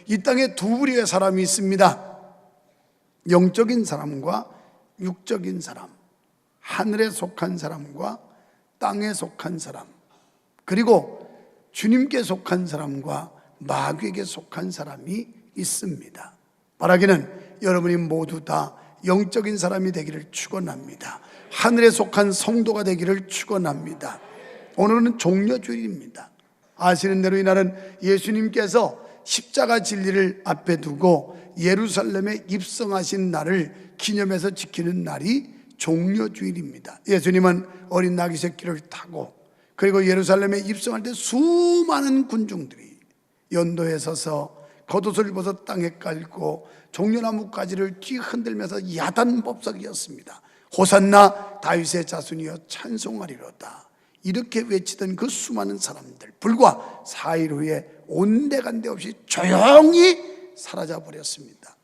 이 땅에 두 부류의 사람이 있습니다. 영적인 사람과 육적인 사람, 하늘에 속한 사람과 땅에 속한 사람, 그리고 주님께 속한 사람과 마귀에게 속한 사람이 있습니다. 바라기는 여러분이 모두 다 영적인 사람이 되기를 축원합니다. 하늘에 속한 성도가 되기를 축원합니다. 오늘은 종려주일입니다. 아시는 대로 이날은 예수님께서 십자가 진리를 앞에 두고 예루살렘에 입성하신 날을 기념해서 지키는 날이 종려주일입니다. 예수님은 어린 나귀 새끼를 타고 그리고 예루살렘에 입성할 때 수많은 군중들이 연도에 서서 겉옷을 벗어 땅에 깔고 종려나무 가지를 뒤흔들면서 야단법석이었습니다. 호산나 다윗의 자손이여 찬송하리로다, 이렇게 외치던 그 수많은 사람들, 불과 4일 후에 온데간데 없이 조용히 사라져 버렸습니다.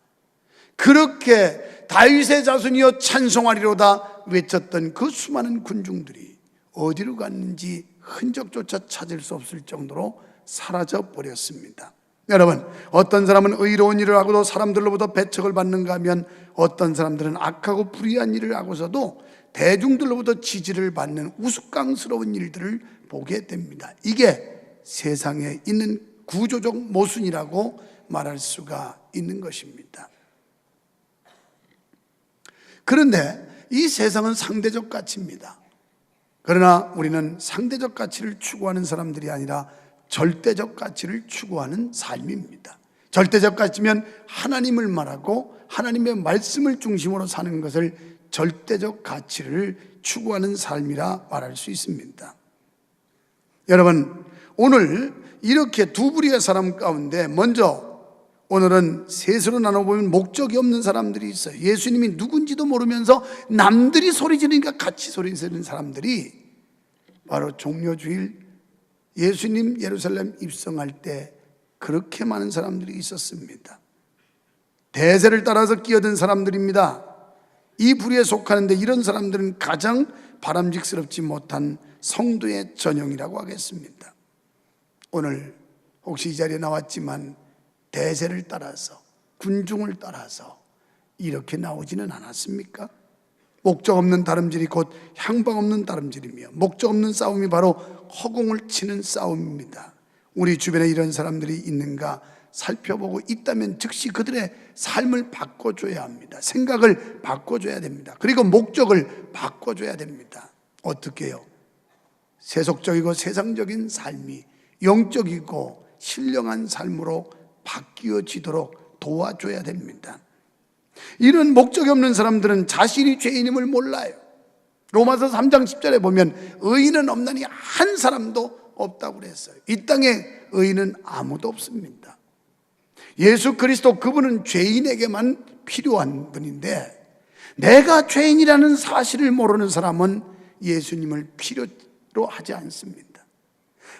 그렇게 다윗의 자손이여 찬송하리로다 외쳤던 그 수많은 군중들이 어디로 갔는지 흔적조차 찾을 수 없을 정도로 사라져 버렸습니다. 여러분, 어떤 사람은 의로운 일을 하고도 사람들로부터 배척을 받는가 하면 어떤 사람들은 악하고 불의한 일을 하고서도 대중들로부터 지지를 받는 우스꽝스러운 일들을 보게 됩니다. 이게 세상에 있는 구조적 모순이라고 말할 수가 있는 것입니다. 그런데 이 세상은 상대적 가치입니다. 그러나 우리는 상대적 가치를 추구하는 사람들이 아니라 절대적 가치를 추구하는 삶입니다. 절대적 가치면 하나님을 말하고 하나님의 말씀을 중심으로 사는 것을 절대적 가치를 추구하는 삶이라 말할 수 있습니다. 여러분, 오늘 이렇게 두 부류의 사람 가운데 먼저 오늘은 셋으로 나눠보면 목적이 없는 사람들이 있어요. 예수님이 누군지도 모르면서 남들이 소리 지르니까 같이 소리 지르는 사람들이 바로 종려주일 예수님 예루살렘 입성할 때 그렇게 많은 사람들이 있었습니다. 대세를 따라서 끼어든 사람들입니다. 이 부류에 속하는데 이런 사람들은 가장 바람직스럽지 못한 성도의 전형이라고 하겠습니다. 오늘 혹시 이 자리에 나왔지만 대세를 따라서, 군중을 따라서 이렇게 나오지는 않았습니까? 목적 없는 다름질이 곧 향방 없는 다름질이며 목적 없는 싸움이 바로 허공을 치는 싸움입니다. 우리 주변에 이런 사람들이 있는가 살펴보고 있다면 즉시 그들의 삶을 바꿔줘야 합니다. 생각을 바꿔줘야 됩니다. 그리고 목적을 바꿔줘야 됩니다. 어떻게 해요? 세속적이고 세상적인 삶이 영적이고 신령한 삶으로 바뀌어지도록 도와줘야 됩니다. 이런 목적이 없는 사람들은 자신이 죄인임을 몰라요. 로마서 3장 10절에 보면 의인은 없나니 한 사람도 없다고 그랬어요. 이 땅에 의인은 아무도 없습니다. 예수 그리스도, 그분은 죄인에게만 필요한 분인데 내가 죄인이라는 사실을 모르는 사람은 예수님을 필요로 하지 않습니다.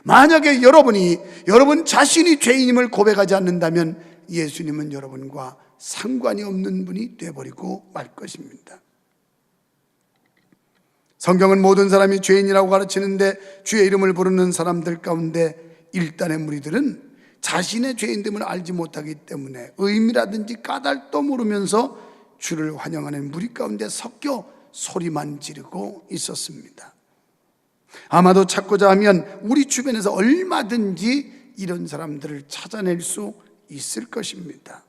만약에 여러분 자신이 죄인임을 고백하지 않는다면 예수님은 여러분과 상관이 없는 분이 되어버리고 말 것입니다. 성경은 모든 사람이 죄인이라고 가르치는데 주의 이름을 부르는 사람들 가운데 일단의 무리들은 자신의 죄인됨을 알지 못하기 때문에 의미라든지 까닭도 모르면서 주를 환영하는 무리 가운데 섞여 소리만 지르고 있었습니다. 아마도 찾고자 하면 우리 주변에서 얼마든지 이런 사람들을 찾아낼 수 있을 것입니다.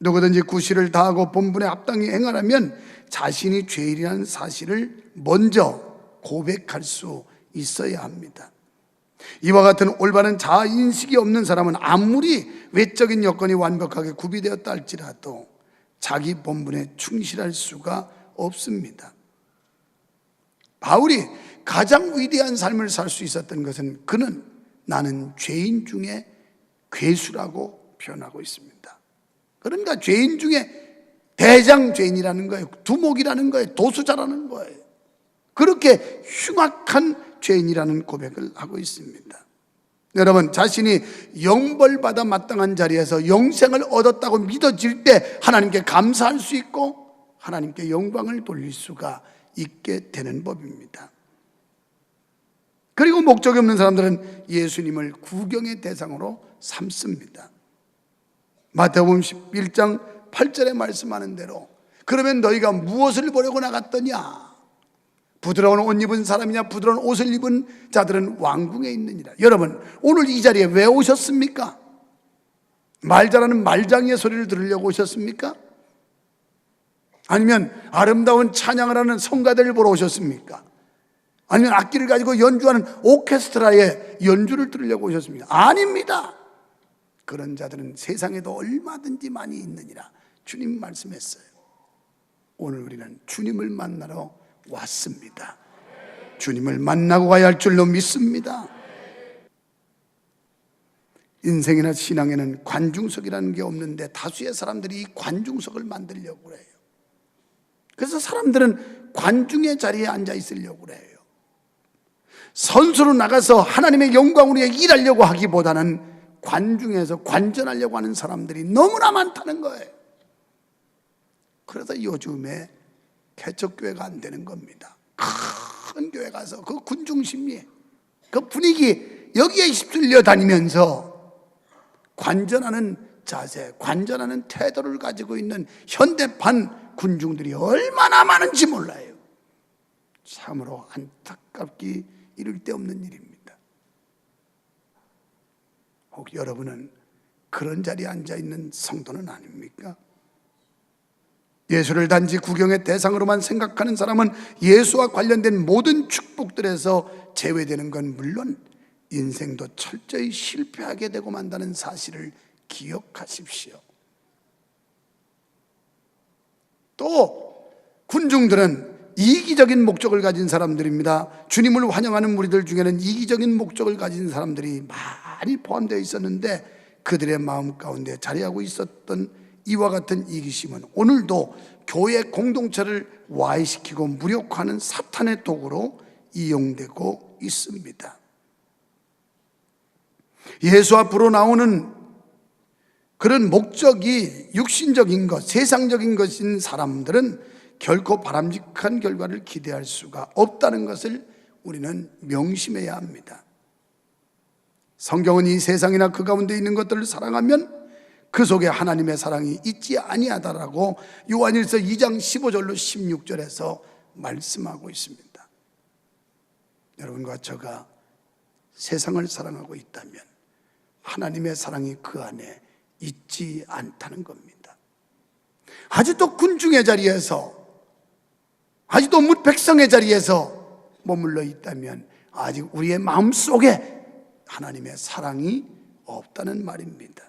누구든지 구실을 다하고 본분에 합당히 행하라면 자신이 죄인이라는 사실을 먼저 고백할 수 있어야 합니다. 이와 같은 올바른 자아인식이 없는 사람은 아무리 외적인 여건이 완벽하게 구비되었다 할지라도 자기 본분에 충실할 수가 없습니다. 바울이 가장 위대한 삶을 살 수 있었던 것은 그는 나는 죄인 중에 괴수라고 표현하고 있습니다. 그러니까 죄인 중에 대장 죄인이라는 거예요. 두목이라는 거예요. 도수자라는 거예요. 그렇게 흉악한 죄인이라는 고백을 하고 있습니다. 여러분, 자신이 영벌받아 마땅한 자리에서 영생을 얻었다고 믿어질 때 하나님께 감사할 수 있고 하나님께 영광을 돌릴 수가 있게 되는 법입니다. 그리고 목적이 없는 사람들은 예수님을 구경의 대상으로 삼습니다. 마태복음 11장 8절에 말씀하는 대로 그러면 너희가 무엇을 보려고 나갔더냐? 부드러운 옷 입은 사람이냐 부드러운 옷을 입은 자들은 왕궁에 있느니라. 여러분, 오늘 이 자리에 왜 오셨습니까? 말 잘하는 말장이의 소리를 들으려고 오셨습니까? 아니면 아름다운 찬양을 하는 성가대를 보러 오셨습니까? 아니면 악기를 가지고 연주하는 오케스트라의 연주를 들으려고 오셨습니까? 아닙니다. 그런 자들은 세상에도 얼마든지 많이 있느니라 주님 말씀했어요. 오늘 우리는 주님을 만나러 왔습니다. 주님을 만나고 가야 할 줄로 믿습니다. 인생이나 신앙에는 관중석이라는 게 없는데 다수의 사람들이 이 관중석을 만들려고 해요. 그래서 사람들은 관중의 자리에 앉아 있으려고 그래요. 선수로 나가서 하나님의 영광을 위해 일하려고 하기보다는 관중에서 관전하려고 하는 사람들이 너무나 많다는 거예요. 그래서 요즘에 개척교회가 안 되는 겁니다. 큰 교회 가서 그 군중심리, 그 분위기 여기에 휩쓸려 다니면서 관전하는 자세, 관전하는 태도를 가지고 있는 현대판 군중들이 얼마나 많은지 몰라요. 참으로 안타깝기 이를 데 없는 일입니다. 혹 여러분은 그런 자리에 앉아있는 성도는 아닙니까? 예수를 단지 구경의 대상으로만 생각하는 사람은 예수와 관련된 모든 축복들에서 제외되는 건 물론 인생도 철저히 실패하게 되고 만다는 사실을 기억하십시오. 또 군중들은 이기적인 목적을 가진 사람들입니다. 주님을 환영하는 무리들 중에는 이기적인 목적을 가진 사람들이 많이 포함되어 있었는데 그들의 마음 가운데 자리하고 있었던 이와 같은 이기심은 오늘도 교회 공동체를 와해시키고 무력화하는 사탄의 도구로 이용되고 있습니다. 예수 앞으로 나오는 그런 목적이 육신적인 것, 세상적인 것인 사람들은 결코 바람직한 결과를 기대할 수가 없다는 것을 우리는 명심해야 합니다. 성경은 이 세상이나 그 가운데 있는 것들을 사랑하면 그 속에 하나님의 사랑이 있지 아니하다라고 요한일서 2장 15절로 16절에서 말씀하고 있습니다. 여러분과 저가 세상을 사랑하고 있다면 하나님의 사랑이 그 안에 있지 않다는 겁니다. 아직도 군중의 자리에서, 아직도 백성의 자리에서 머물러 있다면 아직 우리의 마음속에 하나님의 사랑이 없다는 말입니다.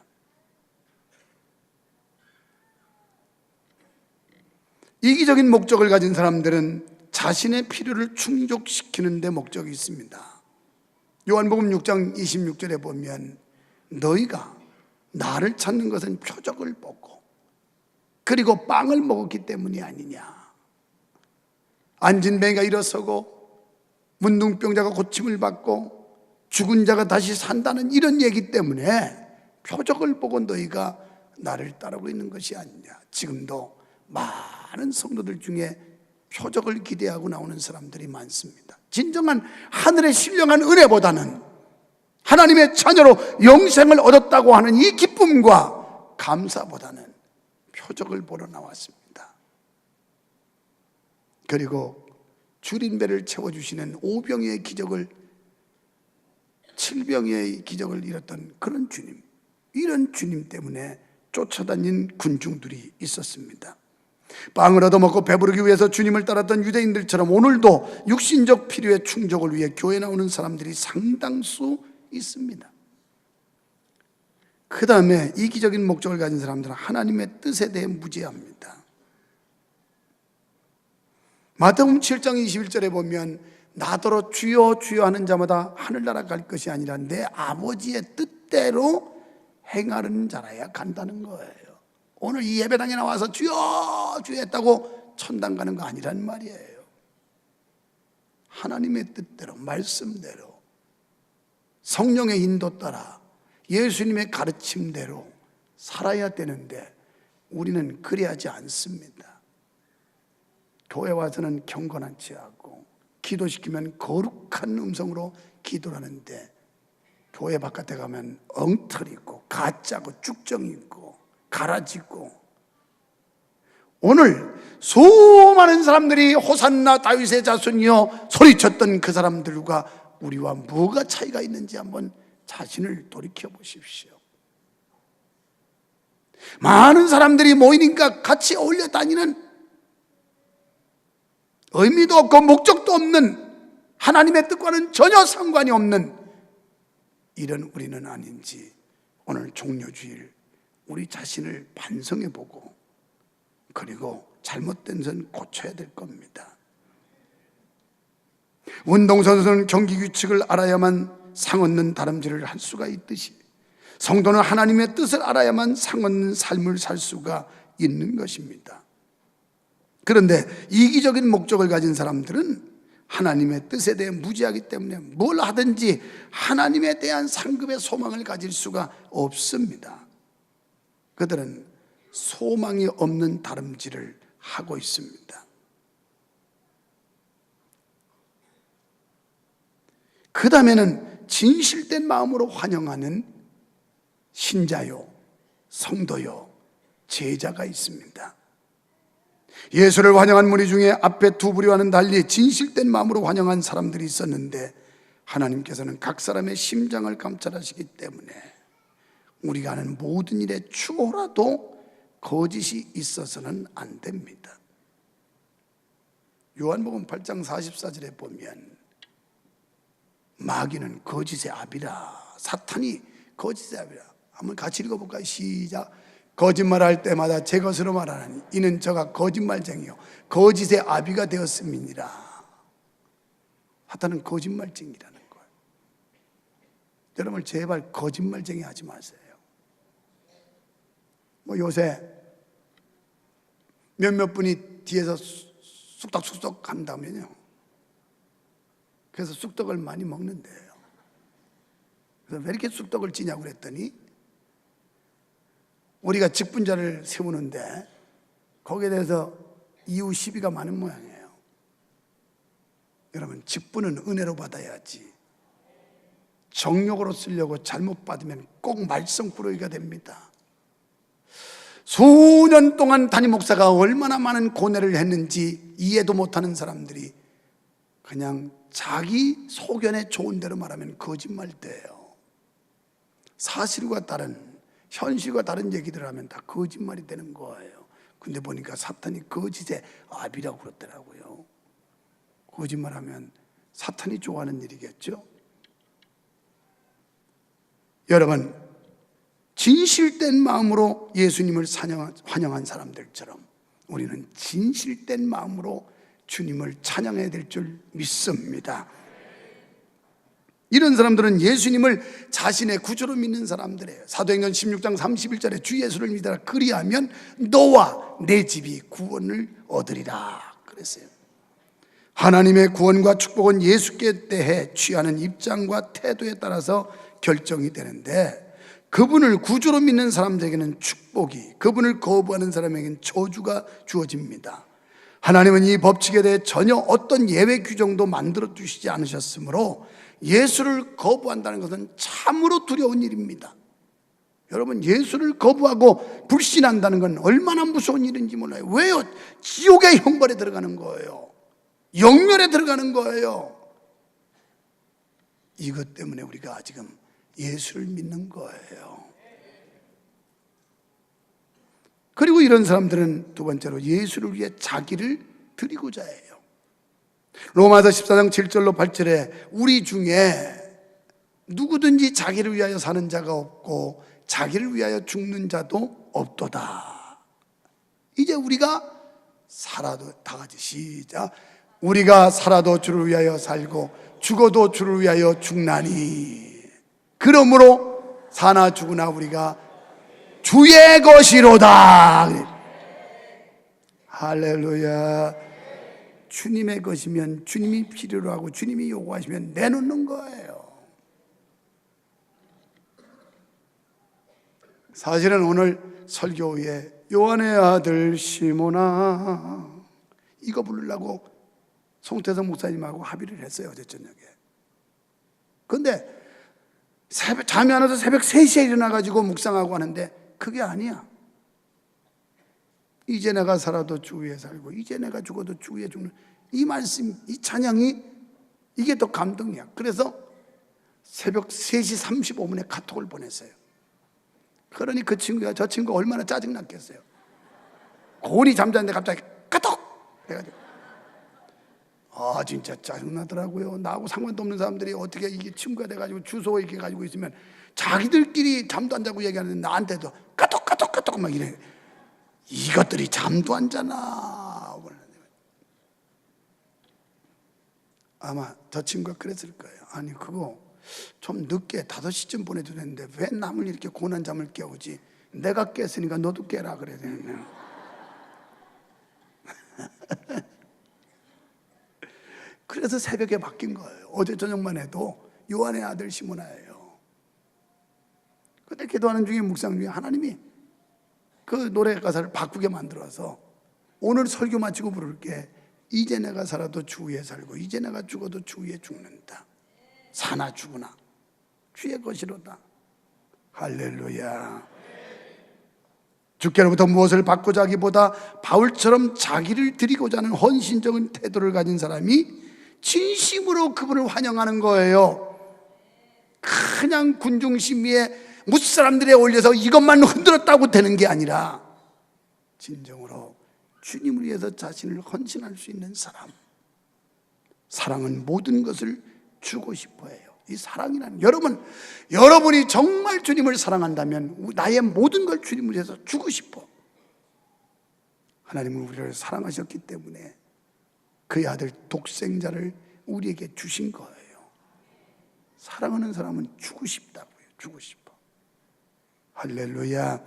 이기적인 목적을 가진 사람들은 자신의 필요를 충족시키는 데 목적이 있습니다. 요한복음 6장 26절에 보면 너희가 나를 찾는 것은 표적을 보고 그리고 빵을 먹었기 때문이 아니냐. 앉은 뱅이가 일어서고 문둥병자가 고침을 받고 죽은 자가 다시 산다는 이런 얘기 때문에 표적을 보고 너희가 나를 따르고 있는 것이 아니냐. 지금도 많은 성도들 중에 표적을 기대하고 나오는 사람들이 많습니다. 진정한 하늘의 신령한 은혜보다는 하나님의 자녀로 영생을 얻었다고 하는 이 기쁨과 감사보다는 표적을 보러 나왔습니다. 그리고 줄인 배를 채워주시는 5병의 기적을 7병의 기적을 이뤘던 그런 주님, 이런 주님 때문에 쫓아다닌 군중들이 있었습니다. 빵을 얻어먹고 배부르기 위해서 주님을 따랐던 유대인들처럼 오늘도 육신적 필요의 충족을 위해 교회에 나오는 사람들이 상당수 있습니다. 그 다음에 이기적인 목적을 가진 사람들은 하나님의 뜻에 대해 무지합니다. 마태복음 7장 21절에 보면 나더러 주여 주여 하는 자마다 하늘나라 갈 것이 아니라 내 아버지의 뜻대로 행하는 자라야 간다는 거예요. 오늘 이 예배당에 나와서 주여 주여 했다고 천당 가는 거 아니란 말이에요. 하나님의 뜻대로, 말씀대로, 성령의 인도 따라 예수님의 가르침대로 살아야 되는데 우리는 그리하지 않습니다. 교회 와서는 경건하지 않고 기도시키면 거룩한 음성으로 기도를 하는데 교회 바깥에 가면 엉터리 있고 가짜고 쭉정이 있고 갈아짓고, 오늘 수많은 사람들이 호산나 다윗의 자손이여 소리쳤던 그 사람들과 우리와 뭐가 차이가 있는지 한번 자신을 돌이켜 보십시오. 많은 사람들이 모이니까 같이 어울려 다니는, 의미도 없고 목적도 없는, 하나님의 뜻과는 전혀 상관이 없는 이런 우리는 아닌지 오늘 종료주일 우리 자신을 반성해 보고, 그리고 잘못된 선 고쳐야 될 겁니다. 운동선수는 경기 규칙을 알아야만 상 얻는 다름질을 할 수가 있듯이, 성도는 하나님의 뜻을 알아야만 상 얻는 삶을 살 수가 있는 것입니다. 그런데 이기적인 목적을 가진 사람들은 하나님의 뜻에 대해 무지하기 때문에 뭘 하든지 하나님에 대한 상급의 소망을 가질 수가 없습니다. 그들은 소망이 없는 다름질을 하고 있습니다. 그 다음에는 진실된 마음으로 환영하는 신자요, 성도요, 제자가 있습니다. 예수를 환영한 무리 중에 앞에 두 부류와는 달리 진실된 마음으로 환영한 사람들이 있었는데, 하나님께서는 각 사람의 심장을 감찰하시기 때문에 우리가 하는 모든 일에 추호라도 거짓이 있어서는 안 됩니다. 요한복음 8장 44절에 보면 마귀는 거짓의 아비라, 사탄이 거짓의 아비라. 한번 같이 읽어볼까요? 시작. 거짓말할 때마다 제 것으로 말하나니 이는 저가 거짓말쟁이요 거짓의 아비가 되었음이니라. 사탄은 거짓말쟁이라는 거예요. 여러분 제발 거짓말쟁이 하지 마세요. 요새 몇몇 분이 뒤에서 쑥덕쑥덕 한다면요, 그래서 쑥떡을 많이 먹는데요. 그래서 왜 이렇게 쑥떡을 찌냐고 그랬더니, 우리가 직분자를 세우는데 거기에 대해서 이유 시비가 많은 모양이에요. 여러분, 직분은 은혜로 받아야지 정욕으로 쓰려고 잘못 받으면 꼭 말썽꾸러기가 됩니다. 수년 동안 담임 목사가 얼마나 많은 고뇌를 했는지 이해도 못하는 사람들이 그냥 자기 소견에 좋은 대로 말하면 거짓말돼요. 사실과 다른, 현실과 다른 얘기들을 하면 다 거짓말이 되는 거예요. 근데 보니까 사탄이 거짓의 아비라고 그러더라고요. 거짓말하면 사탄이 좋아하는 일이겠죠. 여러분, 진실된 마음으로 예수님을 환영한 사람들처럼 우리는 진실된 마음으로 주님을 찬양해야 될 줄 믿습니다. 이런 사람들은 예수님을 자신의 구주로 믿는 사람들이에요. 사도행전 16장 31절에 주 예수를 믿어라, 그리하면 너와 내 집이 구원을 얻으리라 그랬어요. 하나님의 구원과 축복은 예수께 대해 취하는 입장과 태도에 따라서 결정이 되는데, 그분을 구주로 믿는 사람들에게는 축복이, 그분을 거부하는 사람에게는 저주가 주어집니다. 하나님은 이 법칙에 대해 전혀 어떤 예외 규정도 만들어 주시지 않으셨으므로 예수를 거부한다는 것은 참으로 두려운 일입니다. 여러분, 예수를 거부하고 불신한다는 건 얼마나 무서운 일인지 몰라요. 왜요? 지옥의 형벌에 들어가는 거예요. 영멸에 들어가는 거예요. 이것 때문에 우리가 지금 예수를 믿는 거예요. 그리고 이런 사람들은 두 번째로 예수를 위해 자기를 드리고자 해요. 로마서 14장 7절로 8절에 우리 중에 누구든지 자기를 위하여 사는 자가 없고 자기를 위하여 죽는 자도 없도다. 이제 우리가 살아도, 다 같이 시작. 우리가 살아도 주를 위하여 살고 죽어도 주를 위하여 죽나니 그러므로 사나 죽으나 우리가 주의 것이로다. 할렐루야. 주님의 것이면 주님이 필요로 하고 주님이 요구하시면 내놓는 거예요. 사실은 오늘 설교 후에 요한의 아들 시몬아 이거 부르려고 송태성 목사님하고 합의를 했어요, 어제 저녁에. 근데 잠이 안 와서 새벽 3시에 일어나가지고 묵상하고 하는데 그게 아니야. 이제 내가 살아도 주 위에 살고 이제 내가 죽어도 주 위에 죽는 이 말씀, 이 찬양이 이게 더 감동이야. 그래서 새벽 3시 35분에 카톡을 보냈어요. 그러니 그 친구가, 저 친구가 얼마나 짜증났겠어요. 곤히 잠자는데 갑자기 카톡! 그래가지고 진짜 짜증나더라고요. 나하고 상관도 없는 사람들이 어떻게 이게 친구가 돼가지고 주소 이렇게 가지고 있으면 자기들끼리 잠도 안 자고 얘기하는데 나한테도 카톡 막 이래. 이것들이 잠도 안 자나. 아마 저 친구가 그랬을 거예요. 아니 그거 좀 늦게 5시쯤 보내도 되는데 왜 남을 이렇게 고난 잠을 깨우지? 내가 깼으니까 너도 깨라 그래야 되겠네요. 그래서 새벽에 바뀐 거예요. 어제 저녁만 해도 요한의 아들 시모나예요. 그때 기도하는 중에 묵상 중에 하나님이 그 노래 가사를 바꾸게 만들어서 오늘 설교 마치고 부를게 이제 내가 살아도 주 위에 살고 이제 내가 죽어도 주 위에 죽는다. 사나 죽으나 주의 것이로다. 할렐루야. 주께로부터 무엇을 받고자 하기보다 바울처럼 자기를 드리고자 하는 헌신적인 태도를 가진 사람이 진심으로 그분을 환영하는 거예요. 그냥 군중심의에 무사람들에 올려서 이것만 흔들었다고 되는 게 아니라 진정으로 주님을 위해서 자신을 헌신할 수 있는 사람. 사랑은 모든 것을 주고 싶어 해요. 이 사랑이라는, 여러분이 정말 주님을 사랑한다면 나의 모든 걸 주님을 위해서 주고 싶어. 하나님은 우리를 사랑하셨기 때문에 그의 아들 독생자를 우리에게 주신 거예요. 사랑하는 사람은 주고 싶다고요. 주고 싶어. 할렐루야.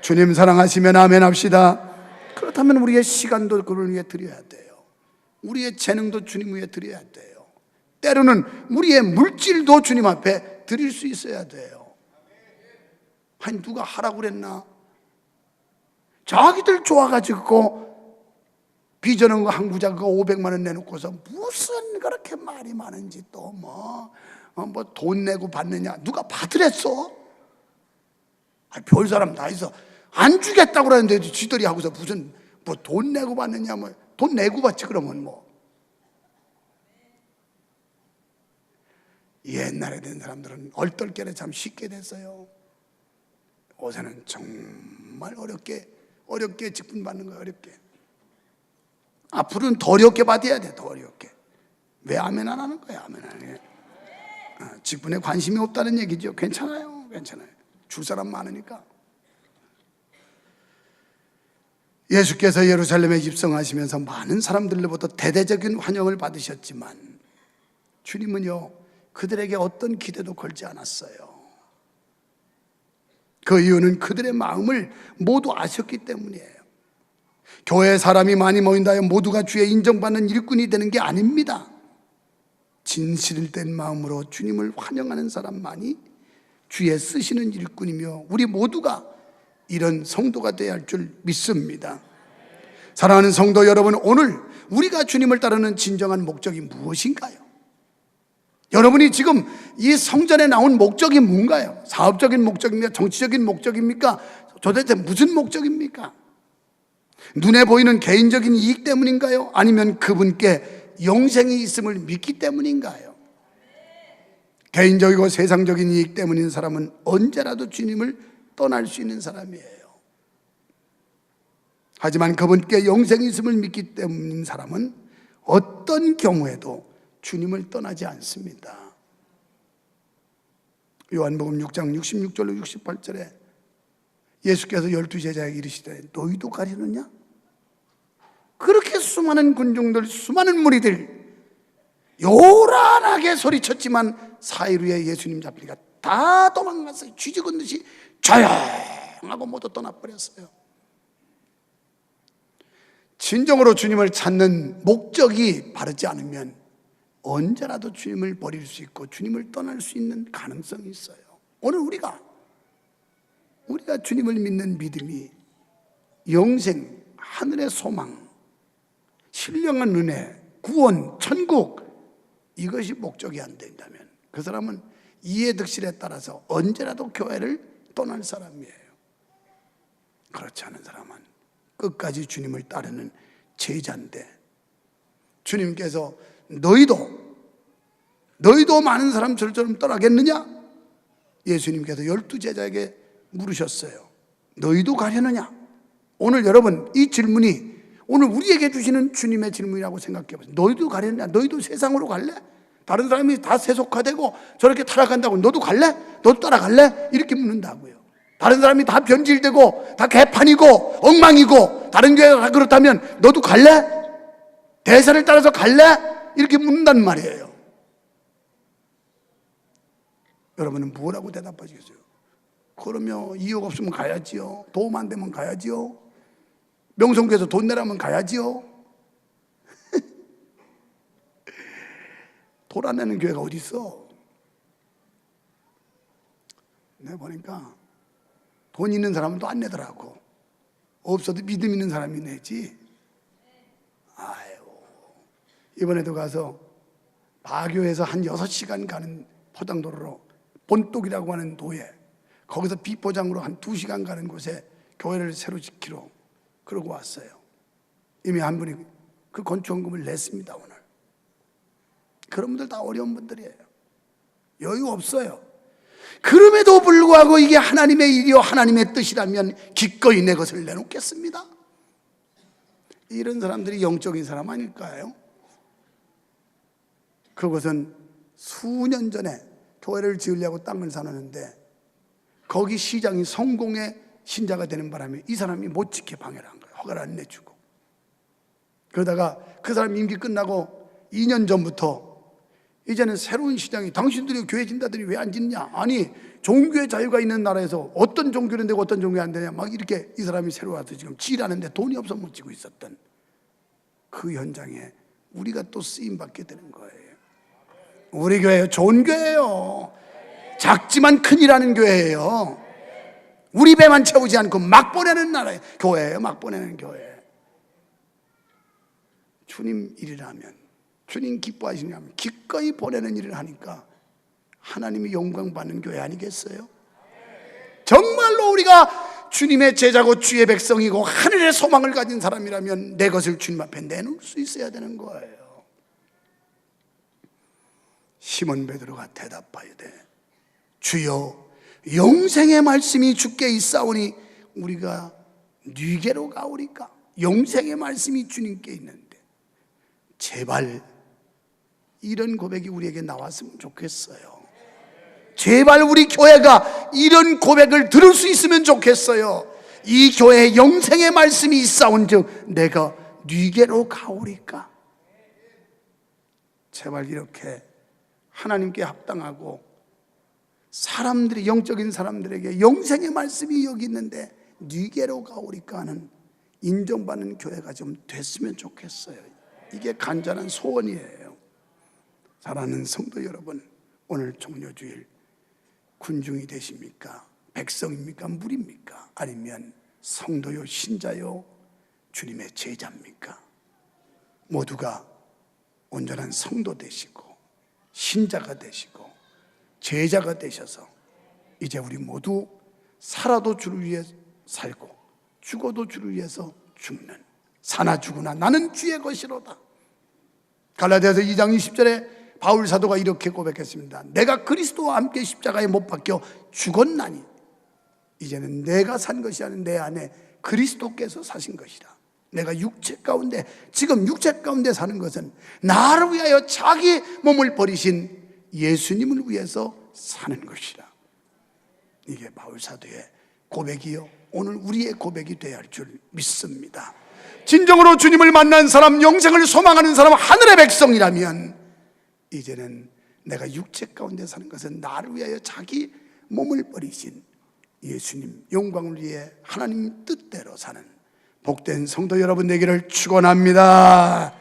주님 사랑하시면 아멘 합시다. 그렇다면 우리의 시간도 그를 위해 드려야 돼요. 우리의 재능도 주님 위해 드려야 돼요. 때로는 우리의 물질도 주님 앞에 드릴 수 있어야 돼요. 아니 누가 하라고 그랬나? 자기들 좋아가지고 빚어놓은 거 한 구자 그거 500만 원 내놓고서 무슨 그렇게 말이 많은지 또 뭐 돈 내고 받느냐? 누가 받으랬어? 별 사람 다 있어. 안 주겠다고 그러는데 지들이 하고서 무슨 뭐 돈 내고 받느냐? 뭐 돈 내고 받지 그러면 뭐. 옛날에 된 사람들은 얼떨결에 참 쉽게 됐어요. 요새는 정말 어렵게 직분 받는 거예요. 어렵게. 앞으로는 더 어렵게 받아야 돼. 더 어렵게. 왜 아멘 안 하는 거야? 아멘 안 해. 직분에 관심이 없다는 얘기죠. 괜찮아요. 줄 사람 많으니까. 예수께서 예루살렘에 입성하시면서 많은 사람들로부터 대대적인 환영을 받으셨지만 주님은요 그들에게 어떤 기대도 걸지 않았어요. 그 이유는 그들의 마음을 모두 아셨기 때문이에요. 교회에 사람이 많이 모인다 하여 모두가 주의 인정받는 일꾼이 되는 게 아닙니다. 진실된 마음으로 주님을 환영하는 사람만이 주의 쓰시는 일꾼이며 우리 모두가 이런 성도가 되어야 할 줄 믿습니다. 사랑하는 성도 여러분, 오늘 우리가 주님을 따르는 진정한 목적이 무엇인가요? 여러분이 지금 이 성전에 나온 목적이 뭔가요? 사업적인 목적입니까? 정치적인 목적입니까? 도대체 무슨 목적입니까? 눈에 보이는 개인적인 이익 때문인가요? 아니면 그분께 영생이 있음을 믿기 때문인가요? 개인적이고 세상적인 이익 때문인 사람은 언제라도 주님을 떠날 수 있는 사람이에요. 하지만 그분께 영생이 있음을 믿기 때문인 사람은 어떤 경우에도 주님을 떠나지 않습니다. 요한복음 6장 66절로 68절에 예수께서 12제자에게 이르시되 너희도 가리느냐? 그렇게 수많은 군중들, 수많은 무리들 요란하게 소리쳤지만 사일 후에 예수님 잡히니까 다 도망갔어요. 쥐 죽은 듯이 조용하고 모두 떠나버렸어요. 진정으로 주님을 찾는 목적이 바르지 않으면 언제라도 주님을 버릴 수 있고 주님을 떠날 수 있는 가능성이 있어요. 오늘 우리가 주님을 믿는 믿음이 영생, 하늘의 소망, 신령한 은혜, 구원, 천국 이것이 목적이 안 된다면 그 사람은 이해득실에 따라서 언제라도 교회를 떠날 사람이에요. 그렇지 않은 사람은 끝까지 주님을 따르는 제자인데, 주님께서 너희도 많은 사람 저처럼 떠나겠느냐? 예수님께서 12제자에게 물으셨어요. 너희도 가려느냐? 오늘 여러분, 이 질문이 오늘 우리에게 주시는 주님의 질문이라고 생각해 보세요. 너희도 가려느냐? 너희도 세상으로 갈래? 다른 사람이 다 세속화되고 저렇게 타락한다고 너도 갈래? 너도 따라갈래? 이렇게 묻는다고요. 다른 사람이 다 변질되고 다 개판이고 엉망이고 다른 교회가 다 그렇다면 너도 갈래? 대세를 따라서 갈래? 이렇게 묻는단 말이에요. 여러분은 뭐라고 대답하시겠어요? 그러면 이유가 없으면 가야지요. 도움 안 되면 가야지요. 명성교에서 돈 내라면 가야지요. 돈 안 내는 교회가 어디 있어? 내가 보니까 돈 있는 사람은 또 안 내더라고. 없어도 믿음 있는 사람이 내지. 아유, 이번에도 가서 마교에서 한 6시간 가는 포장도로로 본똑이라고 하는 도에, 거기서 비포장으로 한 2시간 가는 곳에 교회를 새로 짓기로 그러고 왔어요. 이미 한 분이 그 건축원금을 냈습니다. 오늘 그런 분들 다 어려운 분들이에요. 여유 없어요. 그럼에도 불구하고 이게 하나님의 일이요 하나님의 뜻이라면 기꺼이 내 것을 내놓겠습니다. 이런 사람들이 영적인 사람 아닐까요? 그것은 수년 전에 교회를 지으려고 땅을 사놨는데 거기 시장이 성공의 신자가 되는 바람에 이 사람이 못 지켜 방해를 한 거예요. 허가를 안 내주고. 그러다가 그 사람 임기 끝나고 2년 전부터 이제는 새로운 시장이, 당신들이 교회 진다더니 왜 안 짓냐? 아니, 종교의 자유가 있는 나라에서 어떤 종교는 되고 어떤 종교 안 되냐? 막 이렇게 이 사람이 새로 와서 지금 지라는데 돈이 없어 못 지고 있었던 그 현장에 우리가 또 쓰임 받게 되는 거예요. 우리 교회요, 좋은 교회예요. 작지만 큰이라는 교회예요. 우리 배만 채우지 않고 막 보내는 나라예요. 교회예요. 막 보내는 교회. 주님 일이라면, 주님 기뻐하시냐면 기꺼이 보내는 일을 하니까 하나님이 영광 받는 교회 아니겠어요? 정말로 우리가 주님의 제자고 주의 백성이고 하늘의 소망을 가진 사람이라면 내 것을 주님 앞에 내놓을 수 있어야 되는 거예요. 시몬 베드로가 대답하여 돼. 주여, 영생의 말씀이 주께 있사오니 우리가 네게로 가오리까? 영생의 말씀이 주님께 있는데 제발 이런 고백이 우리에게 나왔으면 좋겠어요. 제발 우리 교회가 이런 고백을 들을 수 있으면 좋겠어요. 이 교회에 영생의 말씀이 있사온즉 내가 네게로 가오리까? 제발 이렇게 하나님께 합당하고 사람들이, 영적인 사람들에게 영생의 말씀이 여기 있는데 네게로 가오리까 하는 인정받는 교회가 좀 됐으면 좋겠어요. 이게 간절한 소원이에요. 사랑하는 성도 여러분, 오늘 종료주일 군중이 되십니까? 백성입니까? 무리입니까? 아니면 성도요, 신자요, 주님의 제자입니까? 모두가 온전한 성도 되시고 신자가 되시고 제자가 되셔서 이제 우리 모두 살아도 주를 위해 살고 죽어도 주를 위해서 죽는, 사나 죽으나 나는 주의 것이로다. 갈라디아서 2장 20절에 바울 사도가 이렇게 고백했습니다. 내가 그리스도와 함께 십자가에 못 박혀 죽었나니 이제는 내가 산 것이 아닌 내 안에 그리스도께서 사신 것이라. 내가 육체 가운데, 지금 육체 가운데 사는 것은 나를 위하여 자기 몸을 버리신 예수님을 위해서 사는 것이라. 이게 바울 사도의 고백이요, 오늘 우리의 고백이 되어야 할 줄 믿습니다. 진정으로 주님을 만난 사람, 영생을 소망하는 사람, 하늘의 백성이라면 이제는 내가 육체 가운데 사는 것은 나를 위하여 자기 몸을 버리신 예수님 영광을 위해 하나님 뜻대로 사는 복된 성도 여러분 되기를 축원합니다.